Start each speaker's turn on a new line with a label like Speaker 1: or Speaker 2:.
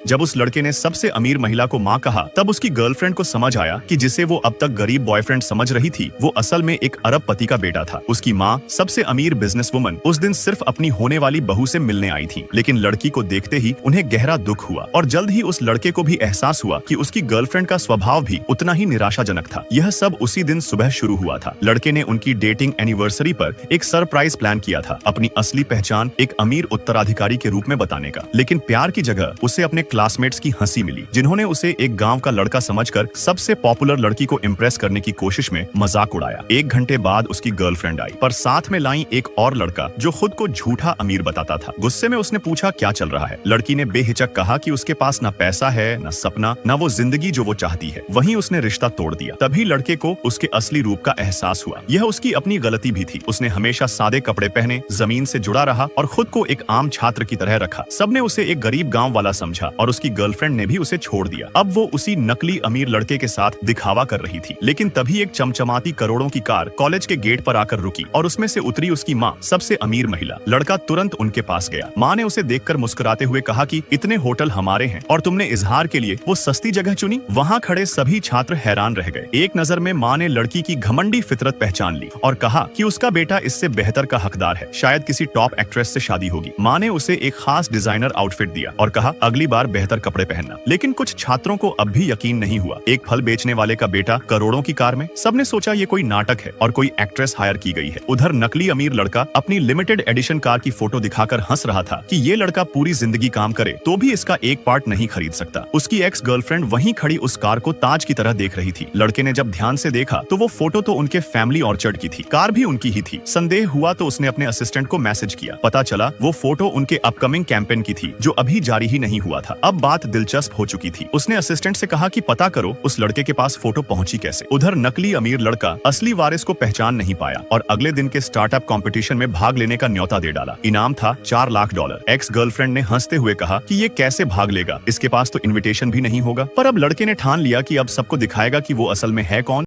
Speaker 1: जब उस लड़के ने सबसे अमीर महिला को माँ कहा, तब उसकी गर्लफ्रेंड को समझ आया कि जिसे वो अब तक गरीब बॉयफ्रेंड समझ रही थी, वो असल में एक अरबपति का बेटा था। उसकी माँ, सबसे अमीर बिजनेसवुमन, उस दिन सिर्फ अपनी होने वाली बहू से मिलने आई थी, लेकिन लड़की को देखते ही उन्हें गहरा दुख हुआ और जल्द ही उस लड़के को भी एहसास हुआ कि उसकी गर्लफ्रेंड का स्वभाव भी उतना ही निराशाजनक था। यह सब उसी दिन सुबह शुरू हुआ था। लड़के ने उनकी डेटिंग एनिवर्सरी पर एक सरप्राइज प्लान किया था, अपनी असली पहचान एक अमीर उत्तराधिकारी के रूप में बताने का, लेकिन प्यार की जगह उसे अपने क्लासमेट्स की हंसी मिली, जिन्होंने उसे एक गांव का लड़का समझकर सबसे पॉपुलर लड़की को इम्प्रेस करने की कोशिश में मजाक उड़ाया। 1 घंटे बाद उसकी गर्लफ्रेंड आई, पर साथ में लाई एक और लड़का जो खुद को झूठा अमीर बताता था। गुस्से में उसने पूछा क्या चल रहा है। लड़की ने बेहिचक कहा कि उसके पास न पैसा है, न सपना, न वो जिंदगी जो वो चाहती है। वहीं उसने रिश्ता तोड़ दिया। तभी लड़के को उसके असली रूप का एहसास हुआ। यह उसकी अपनी गलती भी थी। उसने हमेशा सादे कपड़े पहने, जमीन से जुड़ा रहा और खुद को एक आम छात्र की तरह रखा। सबने उसे एक गरीब गांव वाला समझा और उसकी गर्लफ्रेंड ने भी उसे छोड़ दिया। अब वो उसी नकली अमीर लड़के के साथ दिखावा कर रही थी। लेकिन तभी एक चमचमाती करोड़ों की कार कॉलेज के गेट पर आकर रुकी और उसमें से उतरी उसकी माँ, सबसे अमीर महिला। लड़का तुरंत उनके पास गया। माँ ने उसे देखकर मुस्कुराते हुए कहा कि इतने होटल हमारे हैं और तुमने इजहार के लिए वो सस्ती जगह चुनी। वहाँ खड़े सभी छात्र हैरान रह गए। एक नजर में माँ ने लड़की की घमंडी फितरत पहचान ली और कहा कि उसका बेटा इससे बेहतर का हकदार है, शायद किसी टॉप एक्ट्रेस से शादी होगी। माँ ने उसे एक खास डिजाइनर आउटफिट दिया और कहा अगली बार बेहतर कपड़े पहनना। लेकिन कुछ छात्रों को अब भी यकीन नहीं हुआ। एक फल बेचने वाले का बेटा करोड़ों की कार में। सबने सोचा ये कोई नाटक है और कोई एक्ट्रेस हायर की गई है। उधर नकली अमीर लड़का अपनी लिमिटेड एडिशन कार की फोटो दिखाकर हंस रहा था कि ये लड़का पूरी जिंदगी काम करे तो भी इसका एक पार्ट नहीं खरीद सकता। उसकी एक्स गर्लफ्रेंड वहीं खड़ी उस कार को ताज की तरह देख रही थी। लड़के ने जब ध्यान से देखा तो वो फोटो तो उनके फैमिली ऑर्चर्ड की थी, कार भी उनकी ही थी। संदेह हुआ तो उसने अपने असिस्टेंट को मैसेज किया। पता चला वो फोटो उनके अपकमिंग कैंपेन की थी जो अभी जारी ही नहीं हुआ था। अब बात दिलचस्प हो चुकी थी। उसने असिस्टेंट से कहा कि पता करो उस लड़के के पास फोटो पहुंची कैसे। उधर नकली अमीर लड़का असली वारिस को पहचान नहीं पाया और अगले दिन के स्टार्टअप कंपटीशन में भाग लेने का न्योता दे डाला। इनाम था $4 लाख। एक्स गर्लफ्रेंड ने हंसते हुए कहा कि ये कैसे भाग लेगा, इसके पास तो इनविटेशन भी नहीं होगा। पर अब लड़के ने ठान लिया कि अब सबको दिखाएगा कि वो असल में है कौन।